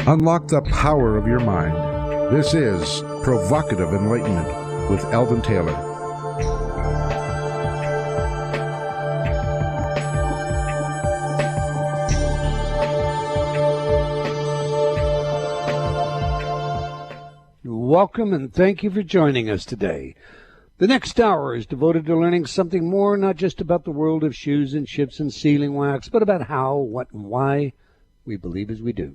Unlock the power of your mind. This is Provocative Enlightenment with Eldon Taylor. Welcome and thank you for joining us today. The next hour is devoted to learning something more, not just about the world of shoes and ships and sealing wax, but about how, what, and why we believe as we do.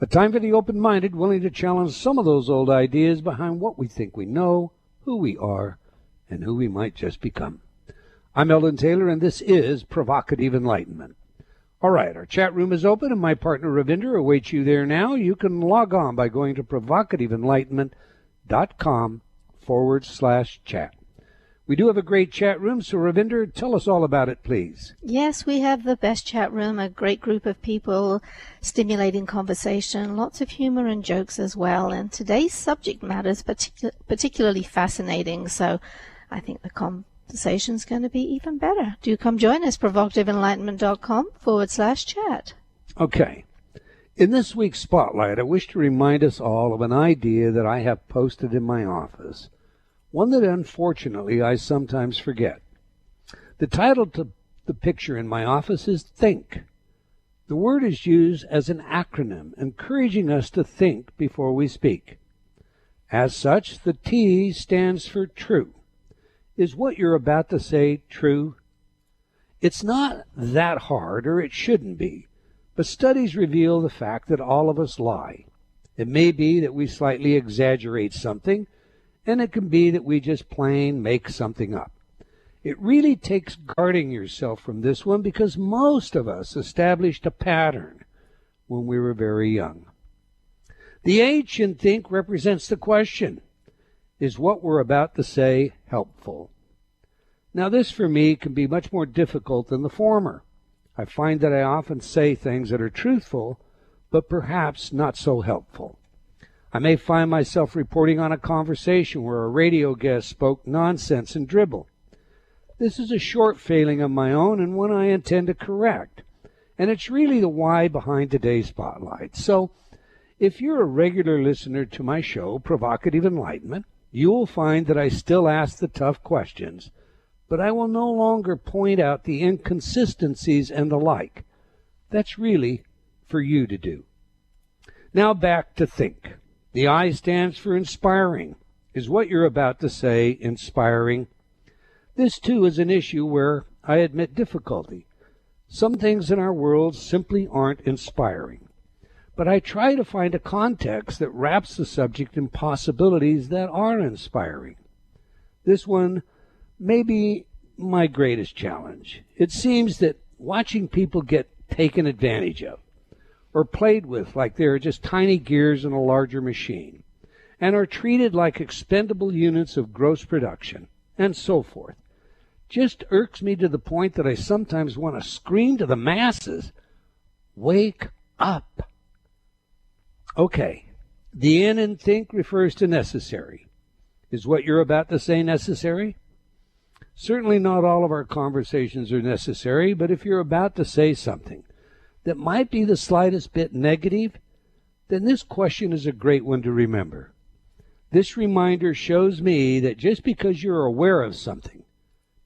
A time for the open-minded, willing to challenge some of those old ideas behind what we think we know, who we are, and who we might just become. I'm Eldon Taylor, and this is Provocative Enlightenment. All right, our chat room is open, and my partner Ravinder awaits you there now. You can log on by going to provocativeenlightenment.com/chat. We do have a great chat room, so Ravinder, tell us all about it, please. Yes, we have the best chat room, a great group of people, stimulating conversation, lots of humor and jokes as well. And today's subject matter is particularly fascinating, so I think the conversation's going to be even better. Do come join us, provocativeenlightenment.com/chat. Okay. In this week's Spotlight, I wish to remind us all of an idea that I have posted in my office, one that unfortunately I sometimes forget. The title to the picture in my office is Think. The word is used as an acronym, encouraging us to think before we speak. As such, the T stands for true. Is what you're about to say true? It's not that hard, or it shouldn't be, but studies reveal the fact that all of us lie. It may be that we slightly exaggerate something, and it can be that we just plain make something up. It really takes guarding yourself from this one because most of us established a pattern when we were very young. The H in think represents the question. Is what we're about to say helpful? Now this for me can be much more difficult than the former. I find that I often say things that are truthful, but perhaps not so helpful. I may find myself reporting on a conversation where a radio guest spoke nonsense and dribble. This is a short failing of my own and one I intend to correct. And it's really the why behind today's Spotlight. So, if you're a regular listener to my show, Provocative Enlightenment, you will find that I still ask the tough questions, but I will no longer point out the inconsistencies and the like. That's really for you to do. Now back to think. The I stands for inspiring. Is what you're about to say inspiring? This, too, is an issue where I admit difficulty. Some things in our world simply aren't inspiring. But I try to find a context that wraps the subject in possibilities that are inspiring. This one may be my greatest challenge. It seems that watching people get taken advantage of, or played with like they are just tiny gears in a larger machine, and are treated like expendable units of gross production, and so forth, just irks me to the point that I sometimes want to scream to the masses, wake up. Okay, the N in think refers to necessary. Is what you're about to say necessary? Certainly not all of our conversations are necessary, but if you're about to say something that might be the slightest bit negative, then this question is a great one to remember. This reminder shows me that just because you're aware of something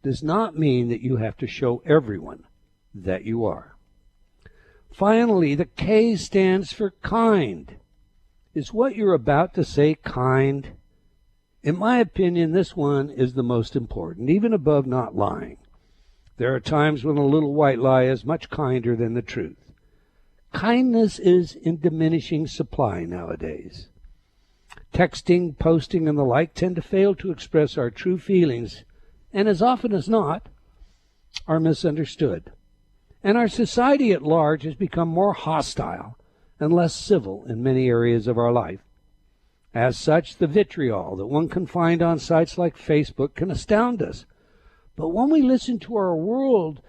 does not mean that you have to show everyone that you are. Finally, the K stands for kind. Is what you're about to say kind? In my opinion, this one is the most important, even above not lying. There are times when a little white lie is much kinder than the truth. Kindness is in diminishing supply nowadays. Texting, posting, and the like tend to fail to express our true feelings, and as often as not, are misunderstood. And our society at large has become more hostile and less civil in many areas of our life. As such, the vitriol that one can find on sites like Facebook can astound us. But when we listen to our world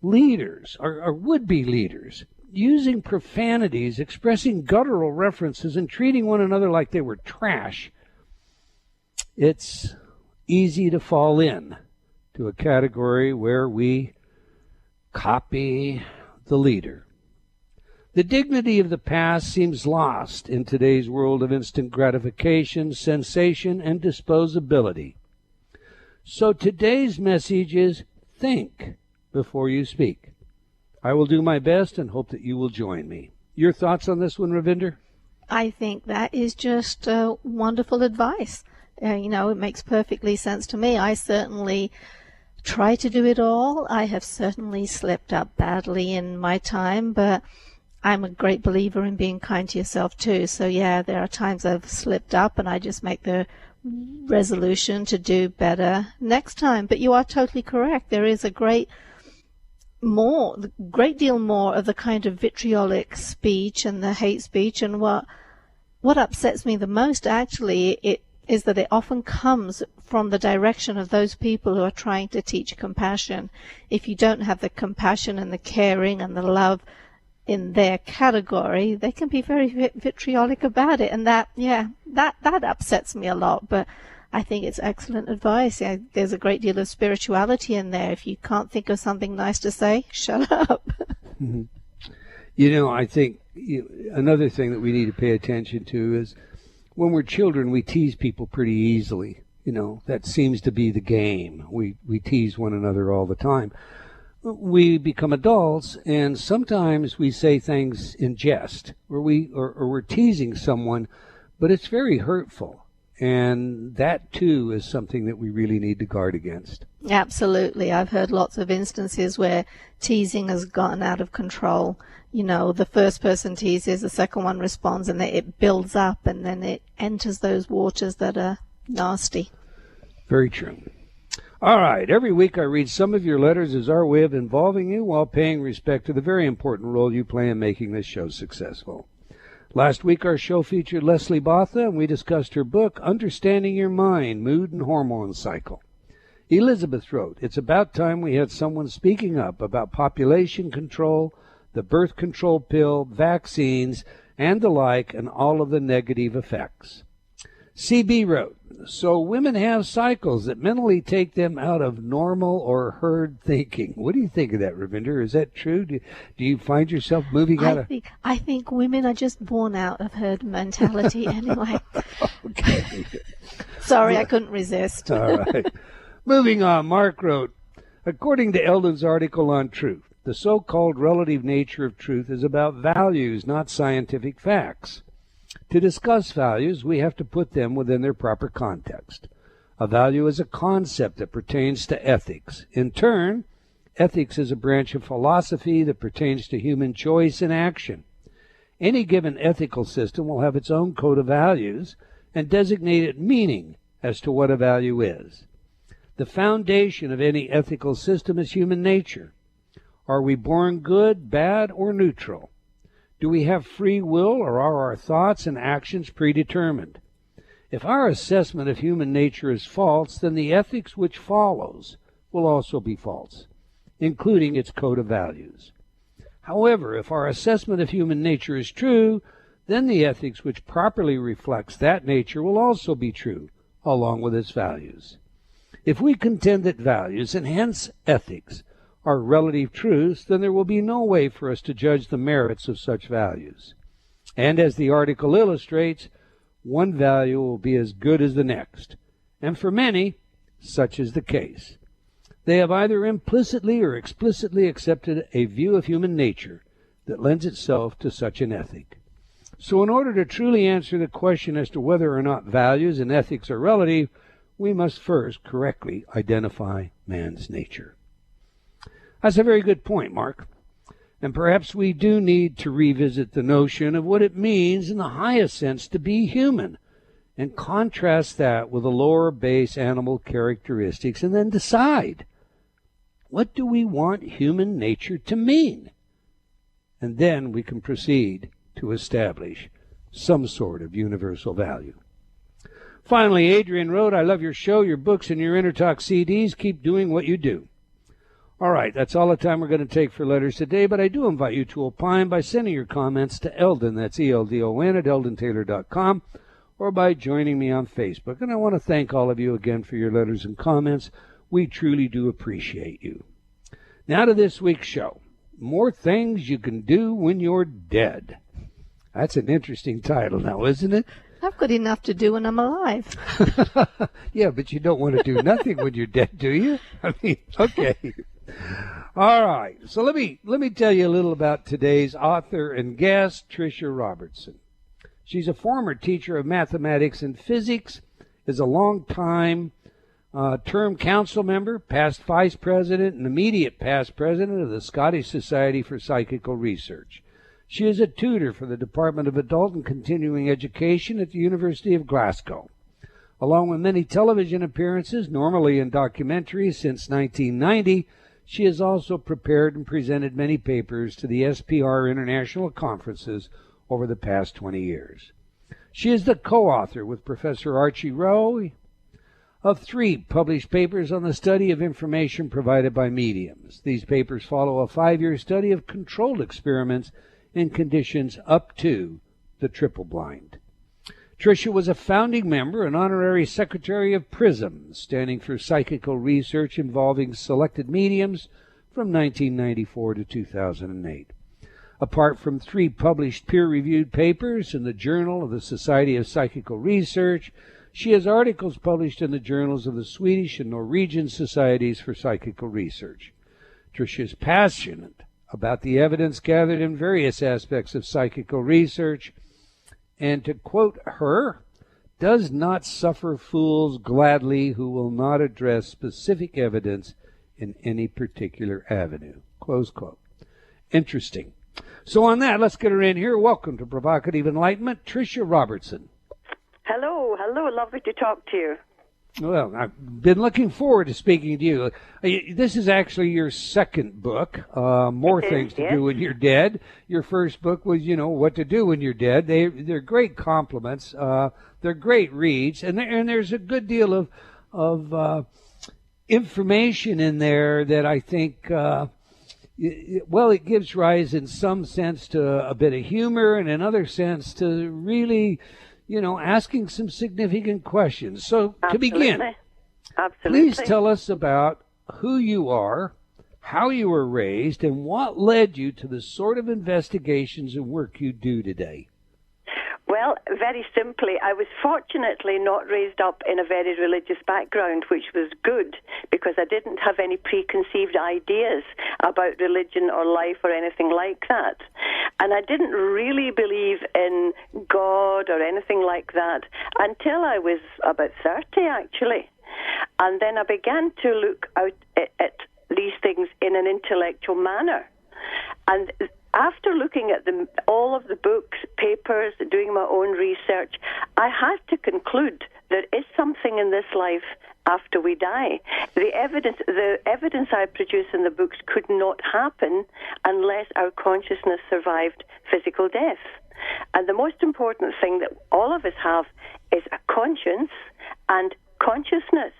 leaders, our would-be leaders, using profanities, expressing guttural references, and treating one another like they were trash, it's easy to fall in to a category where we copy the leader. The dignity of the past seems lost in today's world of instant gratification, sensation, and disposability. So today's message is think before you speak. I will do my best and hope that you will join me. Your thoughts on this one, Ravinder? I think that is just wonderful advice. It makes perfectly sense to me. I certainly try to do it all. I have certainly slipped up badly in my time, but I'm a great believer in being kind to yourself too. So yeah, there are times I've slipped up and I just make the resolution to do better next time. But you are totally correct. There is a great deal more of the kind of vitriolic speech and the hate speech. And what upsets me the most actually is that it often comes from the direction of those people who are trying to teach compassion. If you don't have the compassion and the caring and the love in their category, they can be very vitriolic about it. And that upsets me a lot. But I think it's excellent advice. Yeah, there's a great deal of spirituality in there. If you can't think of something nice to say, shut up. Mm-hmm. I think another thing that we need to pay attention to is when we're children, we tease people pretty easily. That seems to be the game. We tease one another all the time. We become adults, and sometimes we say things in jest, or we're teasing someone, but it's very hurtful. And that, too, is something that we really need to guard against. Absolutely. I've heard lots of instances where teasing has gotten out of control. The first person teases, the second one responds, and it builds up, and then it enters those waters that are nasty. Very true. All right. Every week I read some of your letters as our way of involving you while paying respect to the very important role you play in making this show successful. Last week, our show featured Leslie Botha, and we discussed her book, Understanding Your Mind, Mood and Hormone Cycle. Elizabeth wrote, "It's about time we had someone speaking up about population control, the birth control pill, vaccines, and the like, and all of the negative effects." CB wrote, "So women have cycles that mentally take them out of normal or herd thinking." What do you think of that, Ravinder? Is that true? Do you find yourself moving out of... I think women are just born out of herd mentality anyway. Okay. Sorry, I couldn't resist. All right. Moving on, Mark wrote, "According to Eldon's article on truth, the so-called relative nature of truth is about values, not scientific facts. To discuss values, we have to put them within their proper context. A value is a concept that pertains to ethics. In turn, ethics is a branch of philosophy that pertains to human choice and action. Any given ethical system will have its own code of values and designated meaning as to what a value is. The foundation of any ethical system is human nature. Are we born good, bad, or neutral? Do we have free will, or are our thoughts and actions predetermined? If our assessment of human nature is false, then the ethics which follows will also be false, including its code of values. However, if our assessment of human nature is true, then the ethics which properly reflects that nature will also be true, along with its values. If we contend that values, and hence ethics, are relative truths, then there will be no way for us to judge the merits of such values. And as the article illustrates, one value will be as good as the next. And for many, such is the case. They have either implicitly or explicitly accepted a view of human nature that lends itself to such an ethic. So in order to truly answer the question as to whether or not values and ethics are relative, we must first correctly identify man's nature. That's a very good point, Mark. And perhaps we do need to revisit the notion of what it means in the highest sense to be human, and contrast that with the lower base animal characteristics, and then decide, what do we want human nature to mean? And then we can proceed to establish some sort of universal value. Finally, Adrian wrote, "I love your show, your books, and your InnerTalk CDs. Keep doing what you do." All right, that's all the time we're going to take for letters today, but I do invite you to opine by sending your comments to Eldon, that's ELDON, at eldontaylor.com, or by joining me on Facebook. And I want to thank all of you again for your letters and comments. We truly do appreciate you. Now to this week's show. More Things You Can Do When You're Dead. That's an interesting title now, isn't it? I've got enough to do when I'm alive. Yeah, but you don't want to do nothing when you're dead, do you? I mean, okay. All right. So let me tell you a little about today's author and guest, Tricia Robertson. She's a former teacher of mathematics and physics, is a long-time term council member, past vice president, and immediate past president of the Scottish Society for Psychical Research. She is a tutor for the Department of Adult and Continuing Education at the University of Glasgow. Along with many television appearances, normally in documentaries since 1990, she has also prepared and presented many papers to the SPR international conferences over the past 20 years. She is the co-author with Professor Archie Roy of 3 published papers on the study of information provided by mediums. These papers follow a 5-year study of controlled experiments in conditions up to the triple blind. Tricia was a founding member and honorary secretary of PRISM, standing for Psychical Research involving selected mediums from 1994 to 2008. Apart from 3 published peer-reviewed papers in the Journal of the Society of Psychical Research, she has articles published in the journals of the Swedish and Norwegian Societies for Psychical Research. Tricia is passionate about the evidence gathered in various aspects of psychical research, and to quote her, does not suffer fools gladly who will not address specific evidence in any particular avenue. Close quote. Interesting. So on that, let's get her in here. Welcome to Provocative Enlightenment, Tricia Robertson. Hello, lovely to talk to you. Well, I've been looking forward to speaking to you. This is actually your second book, More Things to Do When You're Dead. Your first book was, What to Do When You're Dead. They're great compliments. They're great reads, and there's a good deal of information in there that I think, it gives rise in some sense to a bit of humor, and in other sense to really, asking some significant questions. So to begin, please tell us about who you are, how you were raised, and what led you to the sort of investigations and work you do today. Well, very simply, I was fortunately not raised up in a very religious background, which was good because I didn't have any preconceived ideas about religion or life or anything like that. And I didn't really believe in God or anything like that until I was about 30, actually. And then I began to look out at these things in an intellectual manner. And after looking at all of the books, papers, doing my own research, I had to conclude there is something in this life after we die. The evidence I produce in the books could not happen unless our consciousness survived physical death. And the most important thing that all of us have is a conscience and consciousness.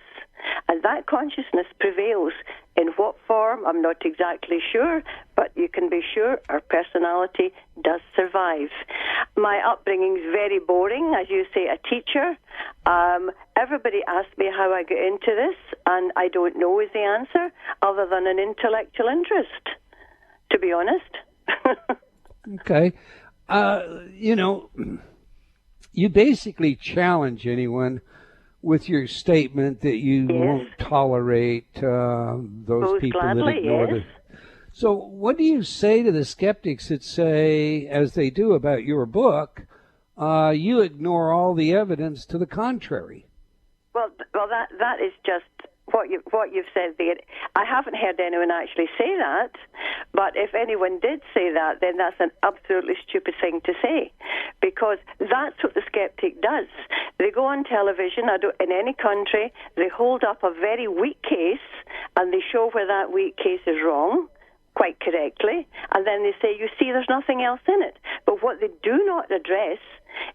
And that consciousness prevails. In what form, I'm not exactly sure, but you can be sure our personality does survive. My upbringing is very boring, as you say, a teacher. Everybody asks me how I got into this, and I don't know is the answer, other than an intellectual interest, to be honest. Okay. You basically challenge anyone with your statement that you won't tolerate those people that ignore the... So what do you say to the skeptics that say, as they do about your book, you ignore all the evidence to the contrary? Well, that is just what you've said there. I haven't heard anyone actually say that, but if anyone did say that, then that's an absolutely stupid thing to say, because that's what the skeptic does. They go on television in any country, they hold up a very weak case, and they show where that weak case is wrong, quite correctly, and then they say, you see, there's nothing else in it. But what they do not address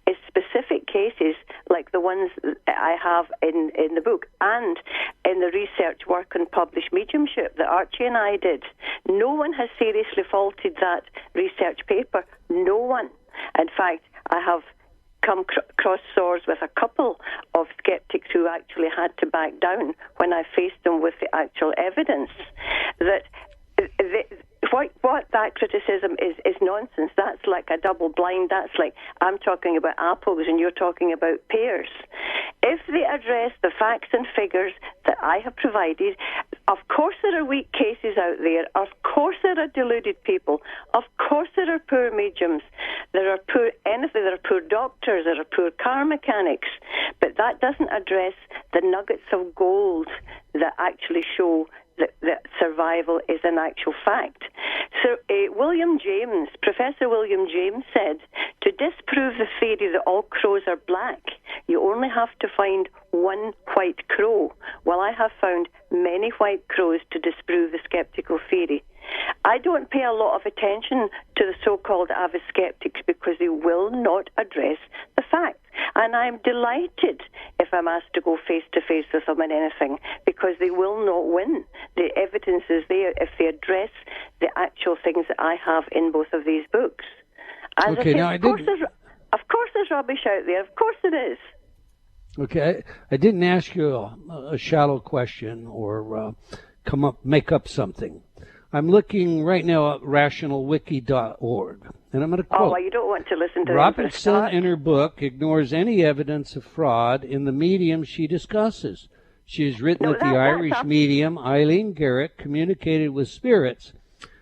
is specific cases like the ones I have in the book and in the research work on published mediumship that Archie and I did. No one has seriously faulted that research paper. No one. In fact, I have come cross swords with a couple of skeptics who actually had to back down when I faced them with the actual evidence that what that criticism is nonsense. That's like a double blind. That's like I'm talking about apples and you're talking about pears. If they address the facts and figures that I have provided, of course there are weak cases out there. Of course there are deluded people. Of course there are poor mediums. There are poor anything. There are poor doctors. There are poor car mechanics. But that doesn't address the nuggets of gold that actually show that survival is an actual fact. So Professor William James said, to disprove the theory that all crows are black, you only have to find one white crow. Well, I have found many white crows to disprove the skeptical theory. I don't pay a lot of attention to the so-called avid skeptics because they will not address the facts. And I'm delighted if I'm asked to go face-to-face with them in anything, because they will not win. The evidence is there if they address the actual things that I have in both of these books. As okay, I say, now of course there's rubbish out there. Of course there is. Okay, I didn't ask you a shallow question or make up something. I'm looking right now at rationalwiki.org, and I'm going to quote. Oh, well, you don't want to listen to Robertson, in her book, ignores any evidence of fraud in the medium she discusses. She has written that the Irish medium, Eileen Garrett, communicated with spirits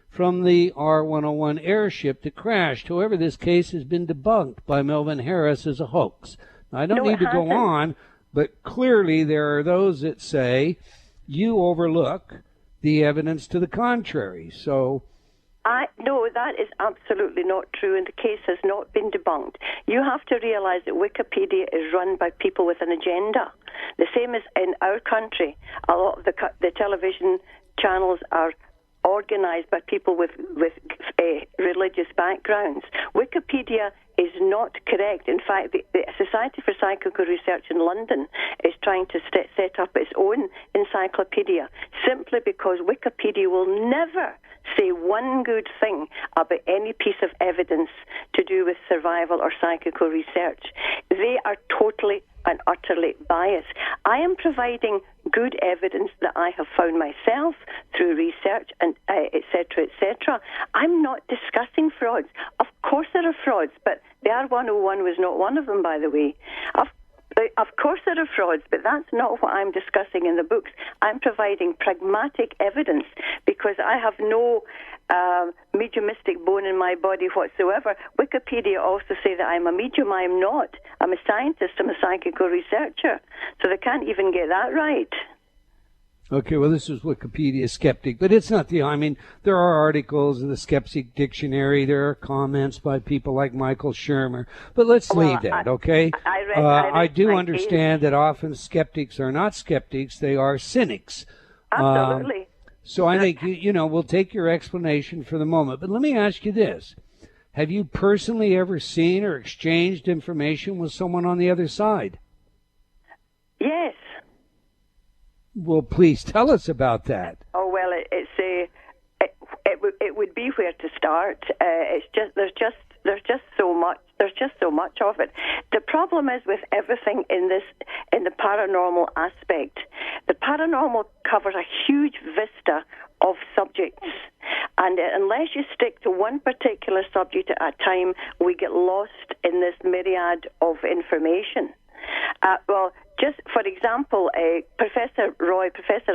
from the R-101 airship that crashed. However, this case has been debunked by Melvin Harris as a hoax. Now, I don't need to go on, but clearly there are those that say you overlook the evidence to the contrary. So, no, that is absolutely not true, and the case has not been debunked. You have to realize that Wikipedia is run by people with an agenda. The same as in our country. A lot of the television channels are organized by people with religious backgrounds. Wikipedia is not correct. In fact, the Society for Psychical Research in London is trying to set up its own encyclopedia simply because Wikipedia will never say one good thing about any piece of evidence to do with survival or psychical research. They are totally and utterly biased. I am providing good evidence that I have found myself through research and etc., etc. I'm not discussing frauds. Of course there are frauds, but the R101 was not one of them, by the way. Of course there are frauds, but that's not what I'm discussing in the books. I'm providing pragmatic evidence because I have no mediumistic bone in my body whatsoever. Wikipedia also say that I'm a medium. I am not. I'm a scientist. I'm a psychical researcher. So they can't even get that right. Okay, well, this is Wikipedia Skeptic, but it's not I mean, there are articles in the Skeptic Dictionary. There are comments by people like Michael Shermer, but let's leave that, okay? I do understand that often skeptics are not skeptics. They are cynics. Absolutely. So I think, we'll take your explanation for the moment, but let me ask you this. Have you personally ever seen or exchanged information with someone on the other side? Yes. Well, please tell us about that. Oh, well, it would be where to start. It's just there's just so much. There's just so much of it. The problem is with everything in the paranormal aspect. The paranormal covers a huge vista of subjects, and unless you stick to one particular subject at a time, we get lost in this myriad of information. Just for example, Professor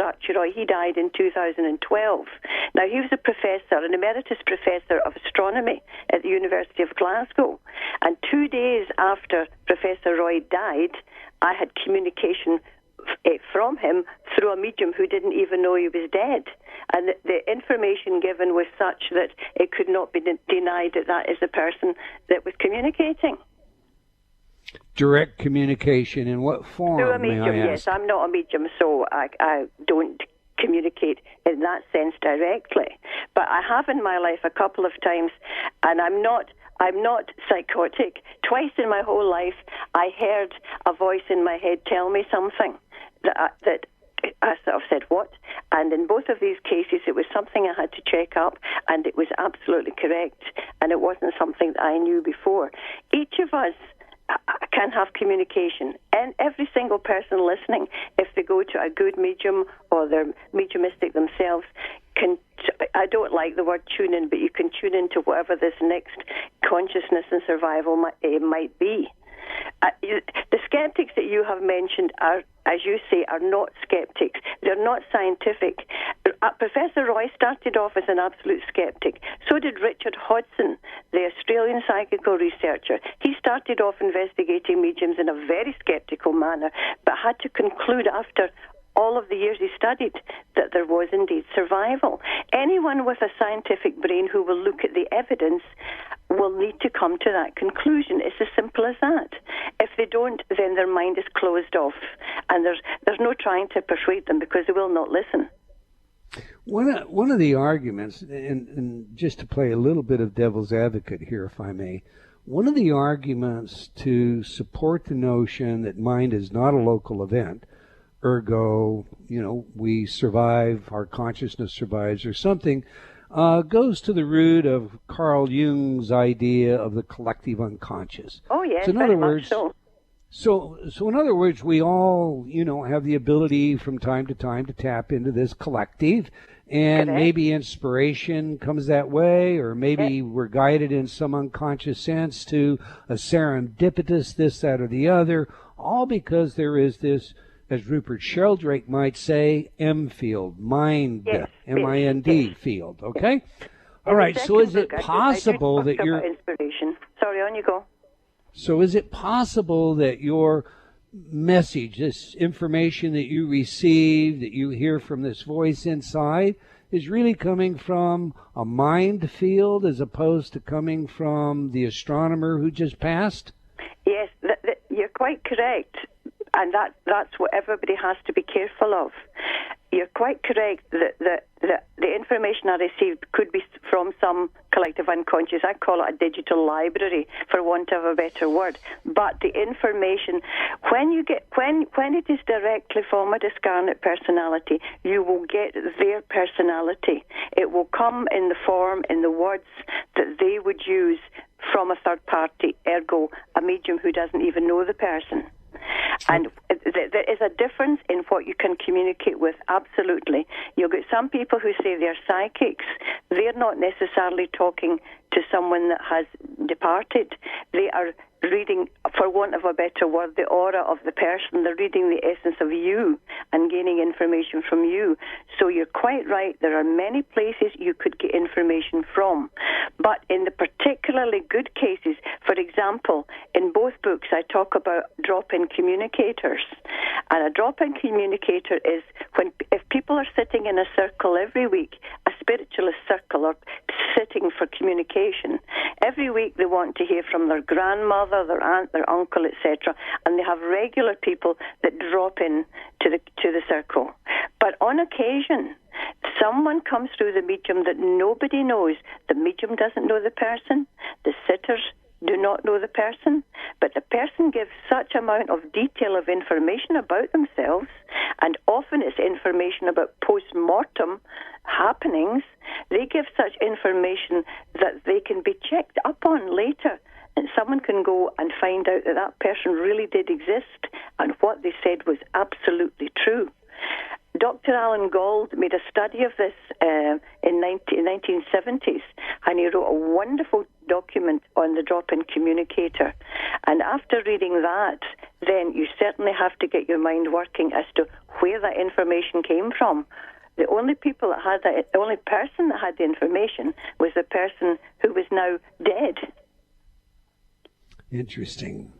Archie Roy, he died in 2012. Now, he was an emeritus professor of astronomy at the University of Glasgow. And 2 days after Professor Roy died, I had communication from him through a medium who didn't even know he was dead. And the information given was such that it could not be denied that is the person that was communicating. Direct communication in what form? Through a medium, may I ask? Yes. I'm not a medium, so I don't communicate in that sense directly. But I have in my life a couple of times, and I'm not psychotic. Twice in my whole life, I heard a voice in my head tell me something that I sort of said, what? And in both of these cases, it was something I had to check up, and it was absolutely correct, and it wasn't something that I knew before. Each of us can have communication, and every single person listening, if they go to a good medium or they're mediumistic themselves, can, I don't like the word tune in, but you can tune into whatever this next consciousness and survival might be. The skeptics that you have mentioned are, as you say, are not skeptics. They're not scientific. Professor Roy started off as an absolute skeptic. So did Richard Hodgson, the Australian psychical researcher. He started off investigating mediums in a very skeptical manner, but had to conclude after all of the years he studied that there was indeed survival. Anyone with a scientific brain who will look at the evidence will need to come to that conclusion. It's as simple as that. If they don't, then their mind is closed off, and there's no trying to persuade them because they will not listen. One of the arguments, and just to play a little bit of devil's advocate here, if I may, one of the arguments to support the notion that mind is not a local event, ergo, we survive, our consciousness survives, or something, goes to the root of Carl Jung's idea of the collective unconscious. Oh, yes, so in very other words, much so. So in other words, we all, have the ability from time to time to tap into this collective, and Correct. maybe inspiration comes that way, or maybe we're guided in some unconscious sense to a serendipitous this, that, or the other, all because there is this, as Rupert Sheldrake might say, M field, mind, yes, M-I-N-D yes. field, okay? All right, so is it possible that you're... Inspiration. Sorry, on you go. So is it possible that your message, this information that you receive, that you hear from this voice inside, is really coming from a mind field as opposed to coming from the astronomer who just passed? Yes, you're quite correct. And that's what everybody has to be careful of. You're quite correct that the information I received could be from some collective unconscious. I call it a digital library, for want of a better word. But the information, when it is directly from a discarnate personality, you will get their personality. It will come in the form, in the words that they would use from a third party, ergo a medium who doesn't even know the person. And there is a difference in what you can communicate with, absolutely. You'll get some people who say they're psychics. They're not necessarily talking to someone that has departed. They are reading, for want of a better word, the aura of the person. They're reading the essence of you and gaining information from you. So you're quite right. There are many places you could get information from. But in the particularly good cases, for example, in both books I talk about drop-in communicators. And a drop-in communicator is if people are sitting in a circle every week, a spiritualist circle, or sitting for communication, every week they want to hear from their grandmother, their aunt, their uncle, etc., and they have regular people that drop in to the circle. But on occasion, someone comes through the medium that nobody knows. The medium doesn't know the person. The sitters do not know the person, but the person gives such amount of detail of information about themselves, and often it's information about post-mortem happenings. They give such information that they can be checked up on later, and someone can go and find out that that person really did exist and what they said was absolutely true. Dr. Alan Gauld made a study of this in 1970s, and he wrote a wonderful document on the drop-in communicator. And after reading that, then you certainly have to get your mind working as to where that information came from. The only people that had that, the only person that had the information was the person who was now dead. Interesting.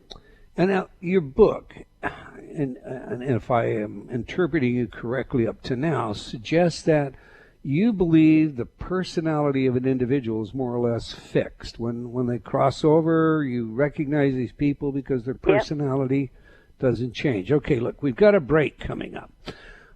And now your book, and if I am interpreting you correctly up to now, suggests that you believe the personality of an individual is more or less fixed. When they cross over, you recognize these people because their personality doesn't change. Okay, look, we've got a break coming up.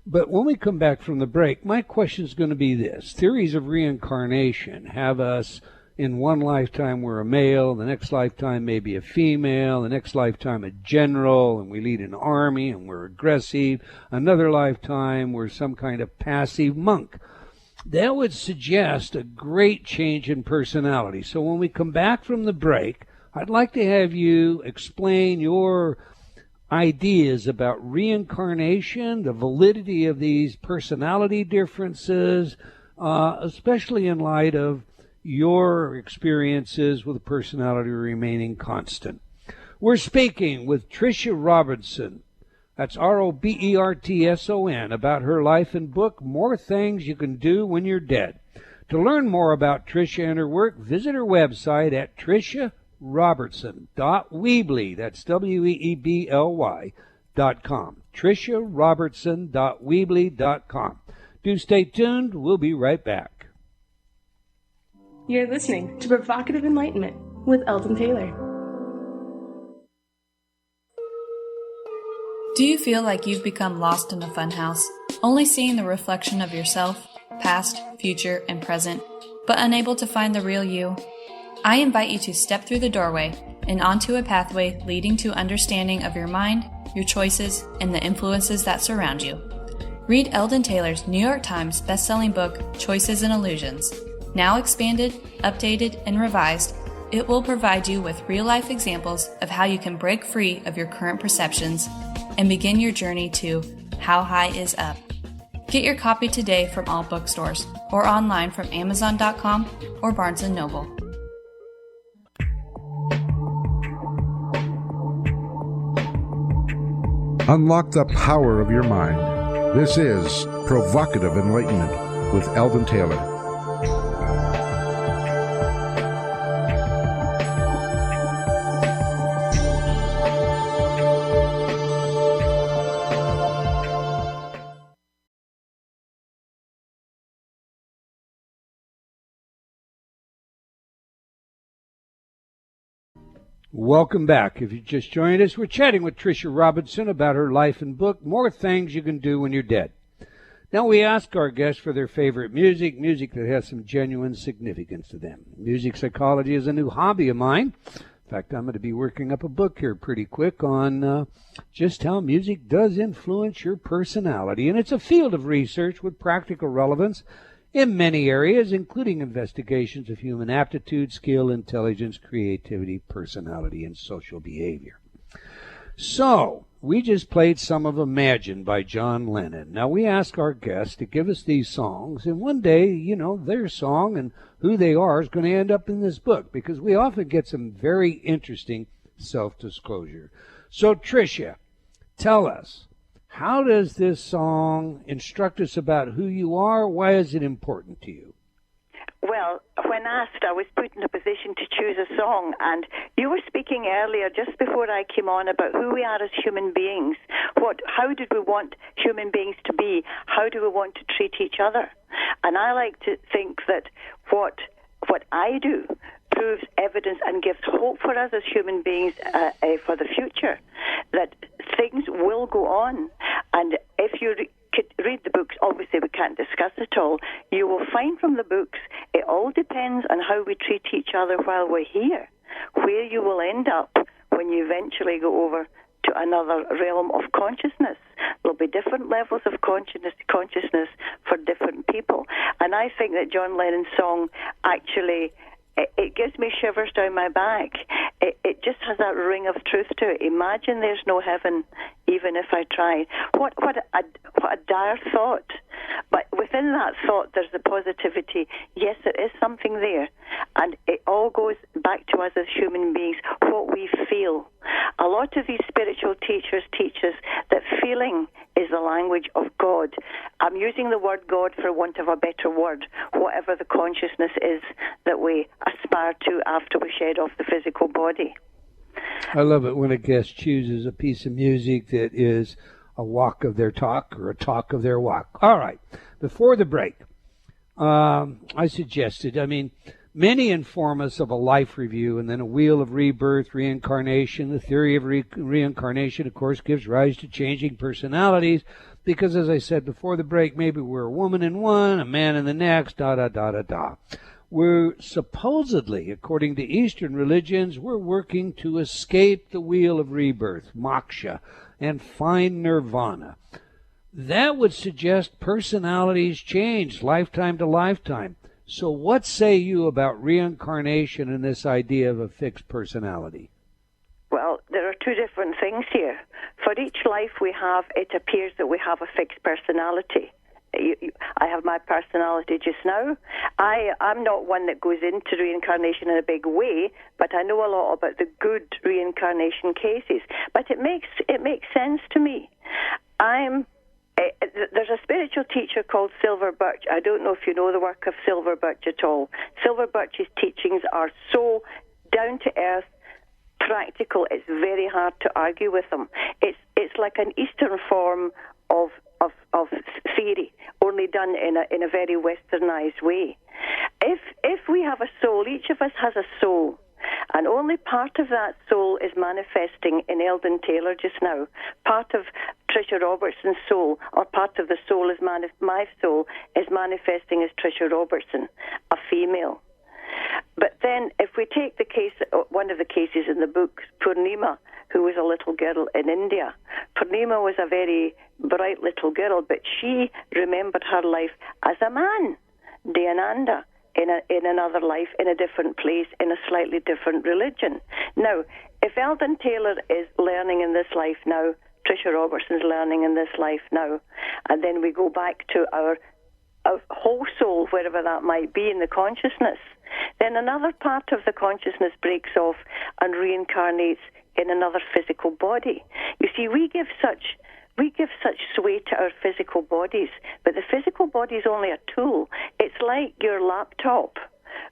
But when we come back from the break, my question is going to be this. Theories of reincarnation have us in one lifetime we're a male, the next lifetime maybe a female, the next lifetime a general, and we lead an army and we're aggressive. Another lifetime we're some kind of passive monk. That would suggest a great change in personality. So when we come back from the break, I'd like to have you explain your ideas about reincarnation, the validity of these personality differences, especially in light of your experiences with personality remaining constant. We're speaking with Tricia Robertson, that's Robertson, about her life and book, More Things You Can Do When You're Dead. To learn more about Tricia and her work, visit her website at triciarobertson.weebly, that's WEEBLY.com, triciarobertson.weebly.com. Do stay tuned. We'll be right back. You're listening to Provocative Enlightenment with Eldon Taylor. Do you feel like you've become lost in a funhouse, only seeing the reflection of yourself, past, future, and present, but unable to find the real you? I invite you to step through the doorway and onto a pathway leading to understanding of your mind, your choices, and the influences that surround you. Read Eldon Taylor's New York Times bestselling book, Choices and Illusions. Now expanded, updated, and revised, it will provide you with real-life examples of how you can break free of your current perceptions and begin your journey to How High Is Up. Get your copy today from all bookstores or online from Amazon.com or Barnes & Noble. Unlock the power of your mind. This is Provocative Enlightenment with Eldon Taylor. Welcome back. If you just joined us, we're chatting with Tricia Robertson about her life and book, More Things You Can Do When You're Dead. Now we ask our guests for their favorite music that has some genuine significance to them. Music psychology is a new hobby of mine. In fact, I'm going to be working up a book here pretty quick on just how music does influence your personality. And it's a field of research with practical relevance in many areas, including investigations of human aptitude, skill, intelligence, creativity, personality, and social behavior. So, we just played some of Imagine by John Lennon. Now, we ask our guests to give us these songs, and one day, you know, their song and who they are is going to end up in this book, because we often get some very interesting self-disclosure. So, Tricia, tell us, how does this song instruct us about who you are? Why is it important to you? Well, when asked, I was put in a position to choose a song, and you were speaking earlier, just before I came on, about who we are as human beings. How did we want human beings to be? How do we want to treat each other? And I like to think that what I do proves evidence and gives hope for us as human beings for the future, that things will go on. And if you read the books, obviously we can't discuss it all, you will find from the books it all depends on how we treat each other while we're here, where you will end up when you eventually go over to another realm of consciousness. There'll be different levels of consciousness for different people. And I think that John Lennon's song actually, it gives me shivers down my back. It just has that ring of truth to it. Imagine there's no heaven, even if I try. What a dire thought. But within that thought, there's the positivity. Yes, there is something there. And it all goes back to us as human beings, what we feel. A lot of these spiritual teachers teach us that feeling is the language of God. I'm using the word God for want of a better word, whatever the consciousness is that we aspire to after we shed off the physical body. I love it when a guest chooses a piece of music that is a walk of their talk or a talk of their walk. All right, before the break, I suggested, many inform us of a life review and then a wheel of rebirth, reincarnation. The theory of reincarnation, of course, gives rise to changing personalities because, as I said before the break, maybe we're a woman in one, a man in the next, We're supposedly, according to Eastern religions, we're working to escape the wheel of rebirth, moksha, and find nirvana. That would suggest personalities change lifetime to lifetime. So what say you about reincarnation and this idea of a fixed personality? Well, there are two different things here. For each life we have, it appears that we have a fixed personality. I have my personality just now. I'm not one that goes into reincarnation in a big way, but I know a lot about the good reincarnation cases. But it makes sense to me. There's a spiritual teacher called Silver Birch. I don't know if you know the work of Silver Birch at all. Silver Birch's teachings are so down to earth, practical. It's very hard to argue with them. It's like an Eastern form of theory, only done in a very westernized way. If we have a soul, each of us has a soul, and only part of that soul is manifesting in Eldon Taylor just now. Part of Tricia Robertson's soul, or part of the soul is my soul is manifesting as Tricia Robertson, a female. But then, if we take the case, one of the cases in the book, Purnima, who was a little girl in India. Purnima was a very bright little girl, but she remembered her life as a man, Dayananda, in another life, in a different place, in a slightly different religion. Now, if Eldon Taylor is learning in this life now, Tricia Robertson's learning in this life now, and then we go back to our whole soul, wherever that might be in the consciousness, then another part of the consciousness breaks off and reincarnates in another physical body. You see, we give such sway to our physical bodies, but the physical body is only a tool. It's like your laptop,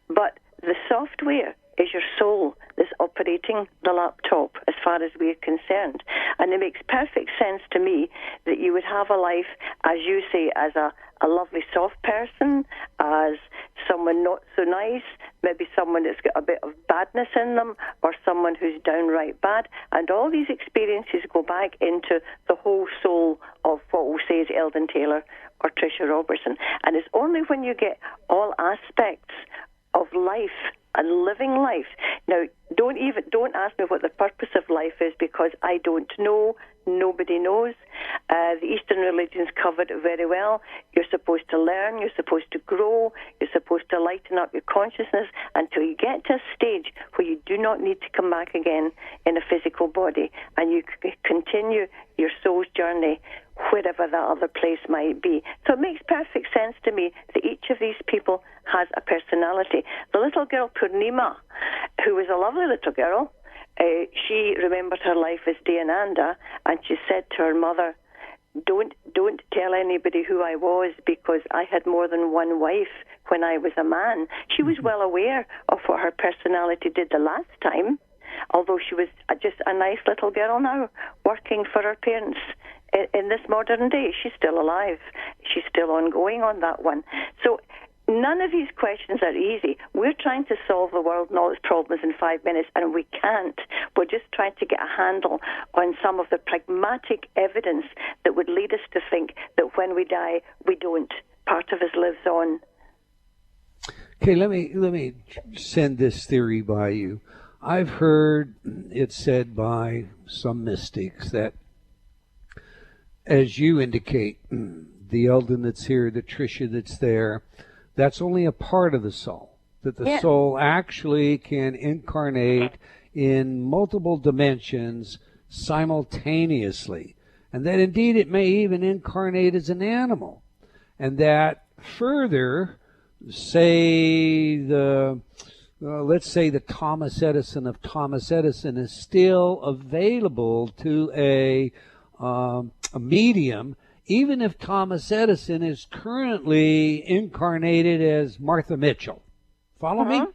but the software is your soul that's operating the laptop as far as we're concerned. And it makes perfect sense to me that you would have a life, as you say, as a lovely soft person, as someone not so nice, maybe someone that's got a bit of badness in them, or someone who's downright bad. And all these experiences go back into the whole soul of what we'll say is Eldon Taylor or Tricia Robertson. And it's only when you get all aspects of life and living life. Now, don't ask me what the purpose of life is, because I don't know. Nobody knows. The Eastern religions covered it very well. You're supposed to learn, you're supposed to grow, you're supposed to lighten up your consciousness until you get to a stage where you do not need to come back again in a physical body, and you continue your soul's journey wherever that other place might be. So it makes perfect sense to me that each of these people has a personality. The little girl Purnima, who was a lovely little girl, she remembered her life as Dayananda, and she said to her mother, don't tell anybody who I was, because I had more than one wife when I was a man. She was well aware of what her personality did the last time, although she was just a nice little girl now, working for her parents. In this modern day, she's still alive. She's still ongoing on that one. So none of these questions are easy. We're trying to solve the world and all its problems in 5 minutes, and we can't. We're just trying to get a handle on some of the pragmatic evidence that would lead us to think that when we die, we don't. Part of us lives on. Okay, let me send this theory by you. I've heard it said by some mystics that, as you indicate, the Eldon that's here, the Tricia that's there, that's only a part of the soul. That the soul actually can incarnate in multiple dimensions simultaneously. And that indeed it may even incarnate as an animal. And that further, say let's say the Thomas Edison of Thomas Edison is still available to a medium, even if Thomas Edison is currently incarnated as Martha Mitchell. Follow me?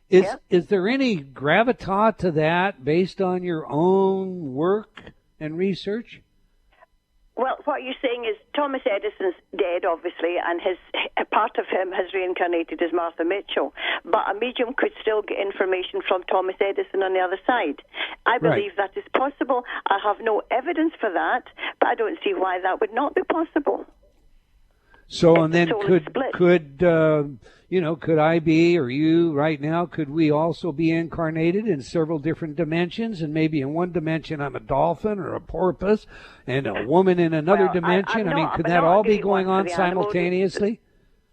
Is there any gravitas to that based on your own work and research? Well, what you're saying is Thomas Edison's dead, obviously, and a part of him has reincarnated as Martha Mitchell. But a medium could still get information from Thomas Edison on the other side. I believe that is possible. I have no evidence for that, but I don't see why that would not be possible. So, and then could I be, or you right now, could we also be incarnated in several different dimensions? And maybe in one dimension I'm a dolphin or a porpoise, and a woman in another dimension? I mean, could that all be going on simultaneously?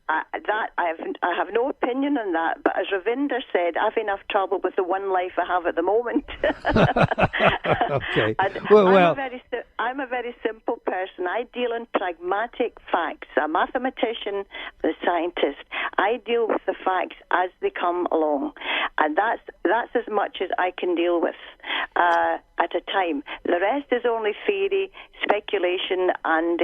I have no opinion on that, but as Ravinder said, I've enough trouble with the one life I have at the moment. Okay. I'm a very simple person. I deal in pragmatic facts. A mathematician, a scientist. I deal with the facts as they come along, and that's as much as I can deal with at a time. The rest is only theory, speculation, and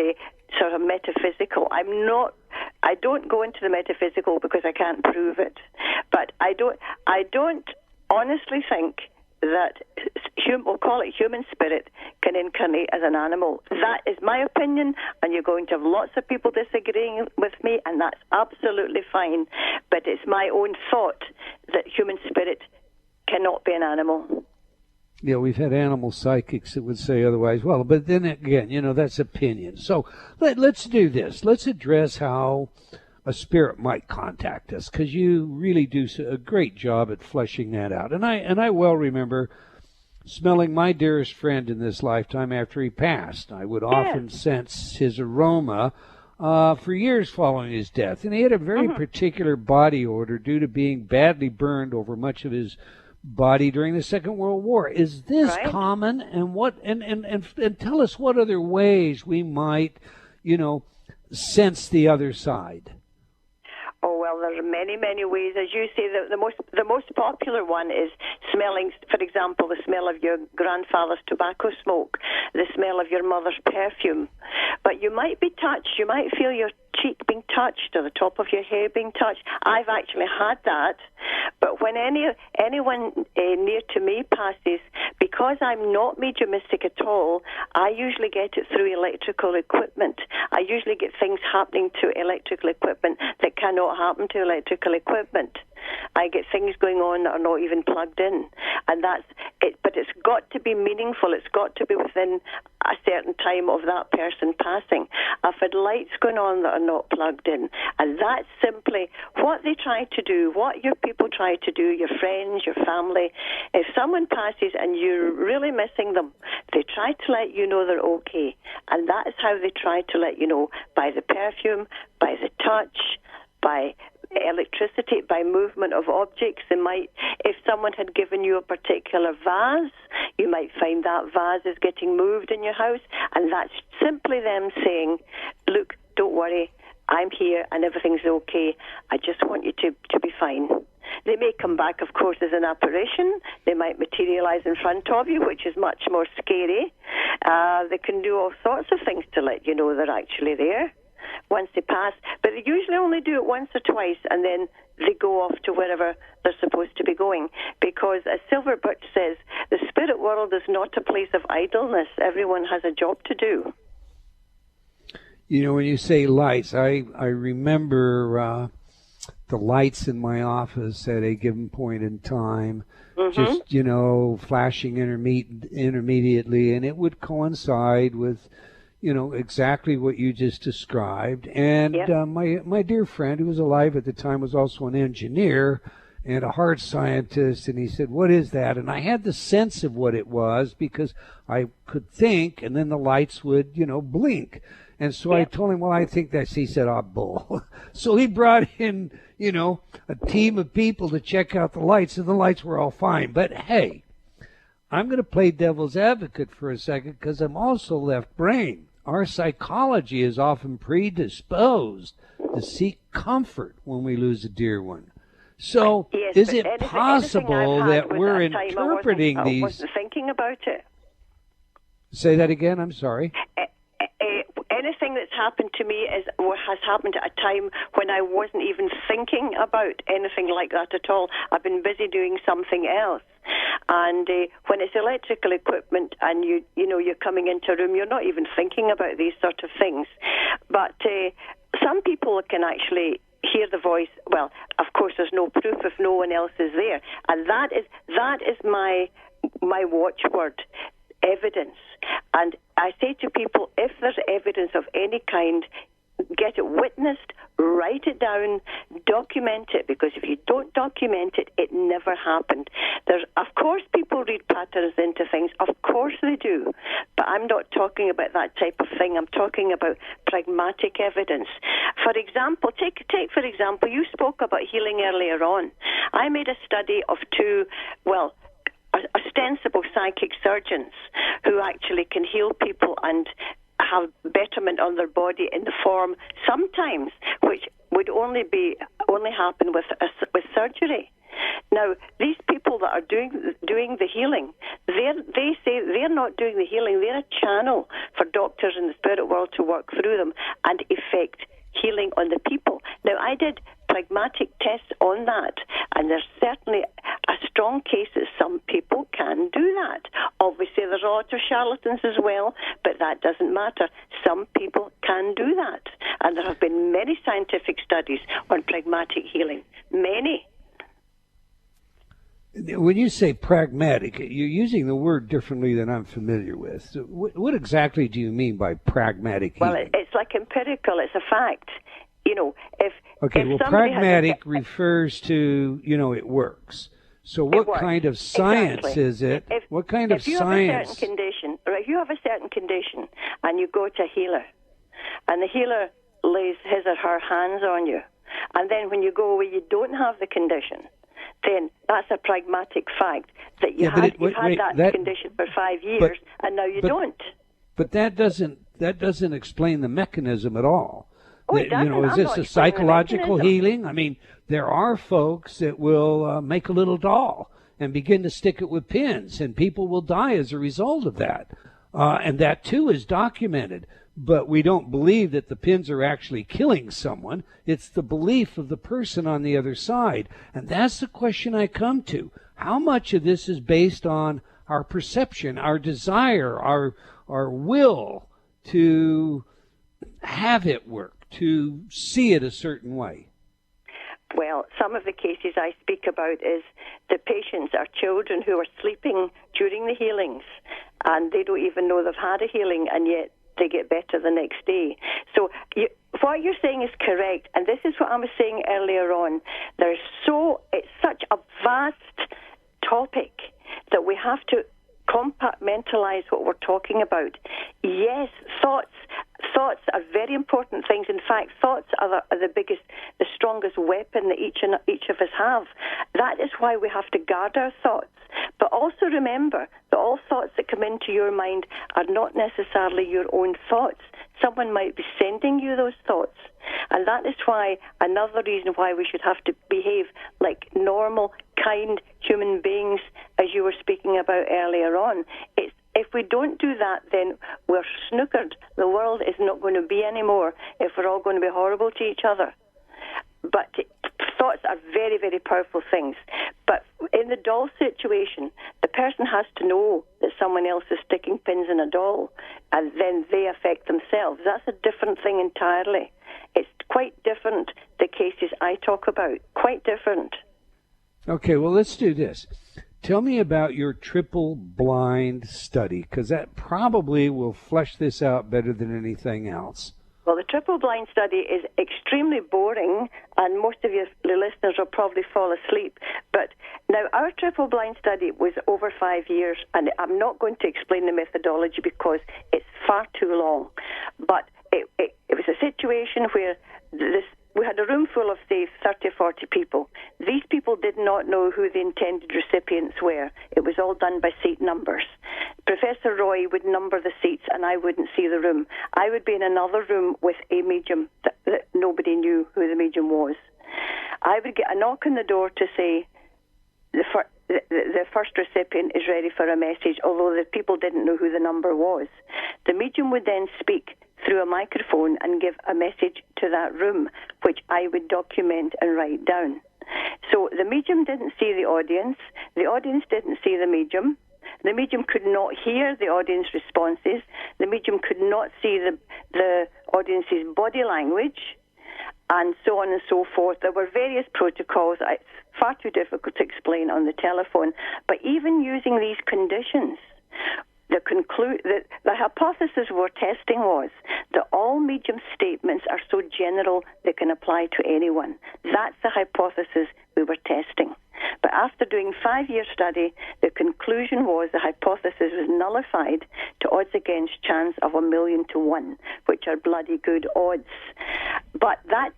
sort of metaphysical. I don't go into the metaphysical because I can't prove it. But I don't honestly think that we'll call it human spirit can incarnate as an animal. That is my opinion, and you're going to have lots of people disagreeing with me, and that's absolutely fine. But it's my own thought that human spirit cannot be an animal. Yeah, we've had animal psychics that would say otherwise. Well, but then again, that's opinion. So let's do this. Let's address how a spirit might contact us, because you really do a great job at fleshing that out. And I well remember smelling my dearest friend in this lifetime after he passed. I would often sense his aroma for years following his death. And he had a very particular body odor due to being badly burned over much of his body during the Second World War. Is this common? And what and tell us what other ways we might, sense the other side. Oh, well, there are many, many ways. As you say, the most popular one is smelling, for example, the smell of your grandfather's tobacco smoke, the smell of your mother's perfume. But you might be touched. You might feel your cheek being touched or the top of your hair being touched. I've actually had that. But when anyone near to me passes, because I'm not mediumistic at all, I usually get it through electrical equipment. I usually get things happening to electrical equipment that cannot happen to electrical equipment. I get things going on that are not even plugged in. And that's it. But it's got to be meaningful. It's got to be within a certain time of that person passing. I've had lights going on that are not plugged in. And that's simply what they try to do, what your people try to do, your friends, your family. If someone passes and you're really missing them, they try to let you know they're okay. And that is how they try to let you know, by the perfume, by the touch, by electricity, by movement of objects. They might, if someone had given you a particular vase, you might find that vase is getting moved in your house, and that's simply them saying, look, don't worry, I'm here and everything's okay. I just want you to be fine. They may come back, of course, as an apparition. They might materialize in front of you, which is much more scary. They can do all sorts of things to let you know they're actually there once they pass. But they usually only do it once or twice, and then they go off to wherever they're supposed to be going. Because, as Silver Birch says, the spirit world is not a place of idleness. Everyone has a job to do. When you say lights, I remember the lights in my office at a given point in time, just, flashing intermediately, and it would coincide with, exactly what you just described. And my dear friend, who was alive at the time, was also an engineer and a hard scientist, and he said, what is that? And I had the sense of what it was because I could think, and then the lights would, blink. And so I told him, well, I think that's, he said, bull. So he brought in, a team of people to check out the lights, and the lights were all fine. But hey, I'm going to play devil's advocate for a second because I'm also left brain. Our psychology is often predisposed to seek comfort when we lose a dear one. So is it possible that we're interpreting these... I wasn't thinking about it. Say that again, I'm sorry. Anything that's happened to me has happened at a time when I wasn't even thinking about anything like that at all. I've been busy doing something else. And when it's electrical equipment and you're coming into a room, you're not even thinking about these sort of things. But some people can actually hear the voice. Well, of course, there's no proof if no one else is there, and that is my watchword. Evidence. And I say to people, if there's evidence of any kind, get it witnessed, write it down, document it, because if you don't document it, it never happened. Of course, people read patterns into things. Of course they do. But I'm not talking about that type of thing. I'm talking about pragmatic evidence. For example, take for example, you spoke about healing earlier on. I made a study of two, ostensible psychic surgeons who actually can heal people and have betterment on their body in the form sometimes which would only happen with surgery. Now, these people that are doing the healing, they say they're not doing the healing. They're a channel for doctors in the spirit world to work through them and effect healing on the people. Now, I did pragmatic tests on that, and there's certainly a strong case that some people can do that. Obviously, there's a lot of charlatans as well, but that doesn't matter. Some people can do that, and there have been many scientific studies on pragmatic healing. Many. When you say pragmatic, you're using the word differently than I'm familiar with. So what exactly do you mean by pragmatic healing? Well, it's like empirical. It's a fact. Pragmatic refers to, it works. So what kind of science is it? What kind of science? If you have a certain condition and you go to a healer, and the healer lays his or her hands on you, and then when you go away you don't have the condition, then that's a pragmatic fact that you've had that condition for 5 years and now you don't. But that doesn't explain the mechanism at all. Oh, it doesn't. Is this a psychological healing? I mean, there are folks that will make a little doll and begin to stick it with pins, and people will die as a result of that. And that, too, is documented. But we don't believe that the pins are actually killing someone. It's the belief of the person on the other side. And that's the question I come to. How much of this is based on our perception, our desire, our will to have it work, to see it a certain way? Well, some of the cases I speak about is the patients are children who are sleeping during the healings, and they don't even know they've had a healing, and yet they get better the next day. So what you're saying is correct, and this is what I was saying earlier on. It's such a vast topic that we have to compartmentalize what we're talking about. Yes, thoughts are very important things. In fact, thoughts are the strongest weapon that each of us have. That is why we have to guard our thoughts. But also remember that all thoughts that come into your mind are not necessarily your own thoughts. Someone might be sending you those thoughts. And that is why, another reason why we should have to behave like normal, kind human beings, as you were speaking about earlier on. If we don't do that, then we're snookered. The world is not going to be anymore if we're all going to be horrible to each other. But thoughts are very, very powerful things. But in the doll situation, the person has to know that someone else is sticking pins in a doll, and then they affect themselves. That's a different thing entirely. It's quite different, the cases I talk about. Quite different. Okay, well, let's do this. Tell me about your triple-blind study, because that probably will flesh this out better than anything else. Well, the triple-blind study is extremely boring, and most of your listeners will probably fall asleep. But now, our triple-blind study was over 5 years, and I'm not going to explain the methodology because it's far too long. But it was a situation where we had a room full of, say, 30, 40 people. These people did not know who the intended recipients were. It was all done by seat numbers. Professor Roy would number the seats, and I wouldn't see the room. I would be in another room with a medium that nobody knew who the medium was. I would get a knock on the door to say, the first recipient is ready for a message, although the people didn't know who the number was. The medium would then speak through a microphone and give a message to that room, which I would document and write down. So the medium didn't see the audience didn't see the medium could not hear the audience responses, the medium could not see the audience's body language, and so on and so forth. There were various protocols. It's far too difficult to explain on the telephone. But even using these conditions, the hypothesis we're testing was that all medium statements are so general they can apply to anyone. That's the hypothesis we were testing. But But after doing 5-year study, the conclusion was the hypothesis was nullified to odds against chance of 1,000,000 to 1, which are bloody good odds. But that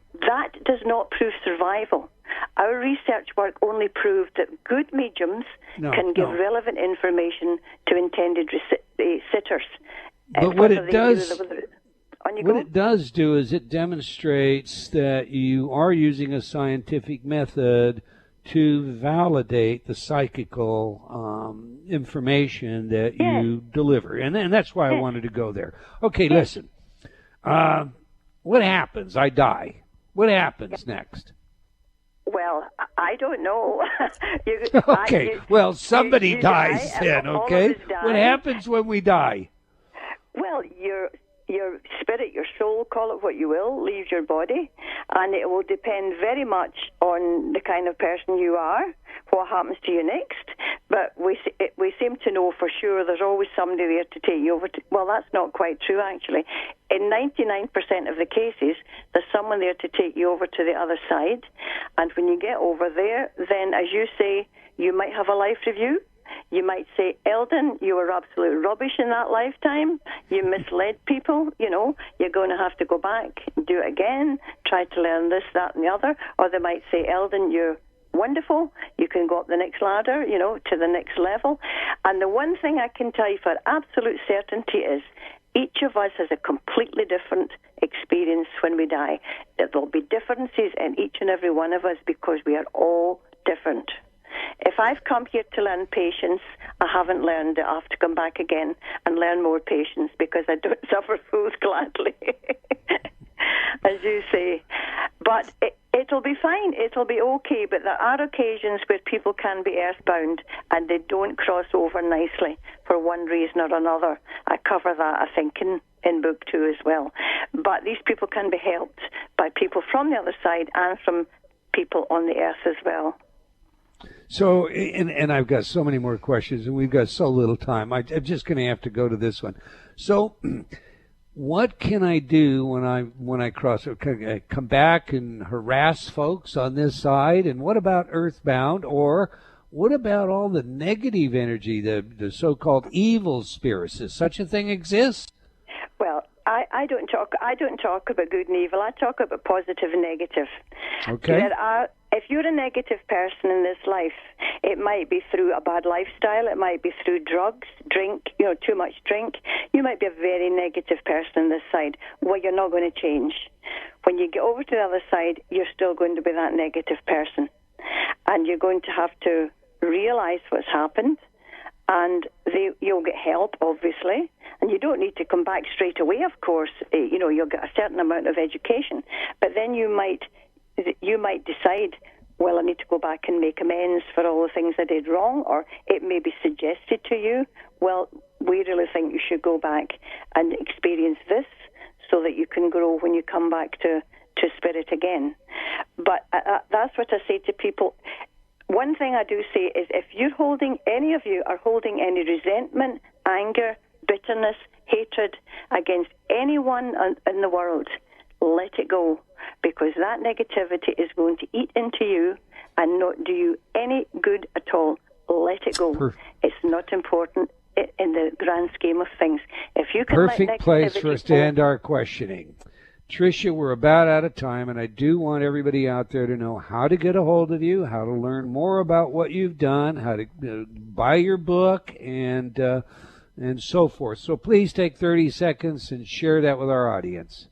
does not prove survival. Our research work only proved that good mediums can give relevant information to intended sitters. But what it does do is it demonstrates that you are using a scientific method to validate the psychical information that you deliver. And that's why I wanted to go there. Okay, listen. What happens? I die. What happens next? Well, I don't know. Somebody dies then, okay? What happens when we die? Well, your spirit, your soul, call it what you will, leaves your body, and it will depend very much on the kind of person you are, what happens to you next. But we seem to know for sure there's always somebody there to take you over to. Well, that's not quite true, actually. In 99% of the cases, there's someone there to take you over to the other side. And when you get over there, then, as you say, you might have a life review. You might say, Eldon, you were absolute rubbish in that lifetime. You misled people, You're going to have to go back and do it again, try to learn this, that, and the other. Or they might say, Eldon, you're wonderful. You can go up the next ladder, to the next level. And the one thing I can tell you for absolute certainty is each of us has a completely different experience when we die. There'll be differences in each and every one of us because we are all different. If I've come here to learn patience, I haven't learned it. I have to come back again and learn more patience because I don't suffer fools gladly, as you say. But it'll be fine. It'll be okay. But there are occasions where people can be earthbound and they don't cross over nicely for one reason or another. I cover that, I think, in book 2 as well. But these people can be helped by people from the other side and from people on the earth as well. So, and I've got so many more questions, and we've got so little time. I'm just going to have to go to this one. So, what can I do when I cross? Can I come back and harass folks on this side? And what about earthbound? Or what about all the negative energy, the so-called evil spirits? Does such a thing exist? Well, I don't talk about good and evil. I talk about positive and negative. Okay. If you're a negative person in this life, it might be through a bad lifestyle. It might be through drugs, drink, too much drink. You might be a very negative person on this side. Well, you're not going to change. When you get over to the other side, you're still going to be that negative person. And you're going to have to realize what's happened. And you'll get help, obviously. And you don't need to come back straight away, of course. You'll get a certain amount of education. But then you might decide, well, I need to go back and make amends for all the things I did wrong, or it may be suggested to you, well, we really think you should go back and experience this so that you can grow when you come back to spirit again. But that's what I say to people. One thing I do say is if any of you are holding any resentment, anger, bitterness, hatred against anyone in the world, let it go, because that negativity is going to eat into you and not do you any good at all. Let it go. It's not important in the grand scheme of things. If you can Perfect place for us to end our questioning. Tricia, we're about out of time, and I do want everybody out there to know how to get a hold of you, how to learn more about what you've done, how to buy your book, and so forth. So please take 30 seconds and share that with our audience.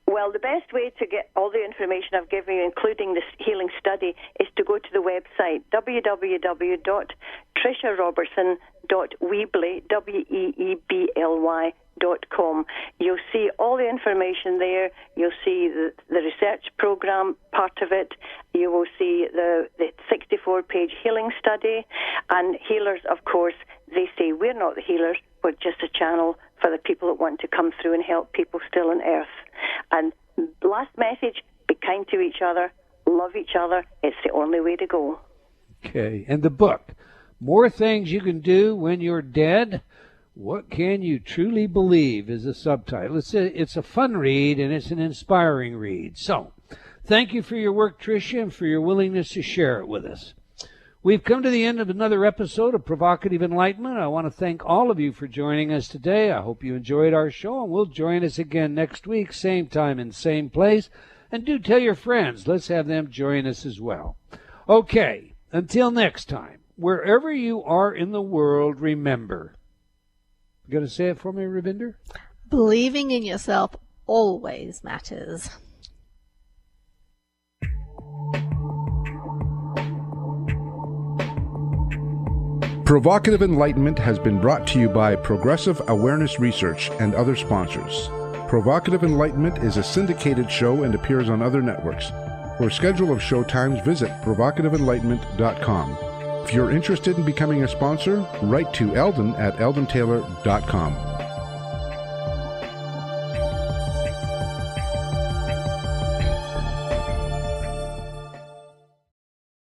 Well, the best way to get all the information I've given you, including this healing study, is to go to the website, www.triciarobertson.weebly.com. You'll see all the information there. You'll see the research program, part of it. You will see the 64-page healing study. And healers, of course, they say we're not the healers, we're just a channel for the people that want to come through and help people still on earth. And last message, be kind to each other, love each other. It's the only way to go. Okay. And the book, More Things You Can Do When You're Dead, What Can You Truly Believe, is the subtitle. It's a fun read, and it's an inspiring read. So, thank you for your work, Tricia, and for your willingness to share it with us. We've come to the end of another episode of Provocative Enlightenment. I want to thank all of you for joining us today. I hope you enjoyed our show, and will join us again next week, same time and same place. And do tell your friends. Let's have them join us as well. Okay, until next time, wherever you are in the world, remember. You going to say it for me, Ravinder? Believing in yourself always matters. Provocative Enlightenment has been brought to you by Progressive Awareness Research and other sponsors. Provocative Enlightenment is a syndicated show and appears on other networks. For a schedule of show times, visit provocativeenlightenment.com. If you're interested in becoming a sponsor, write to Eldon at eldontaylor.com.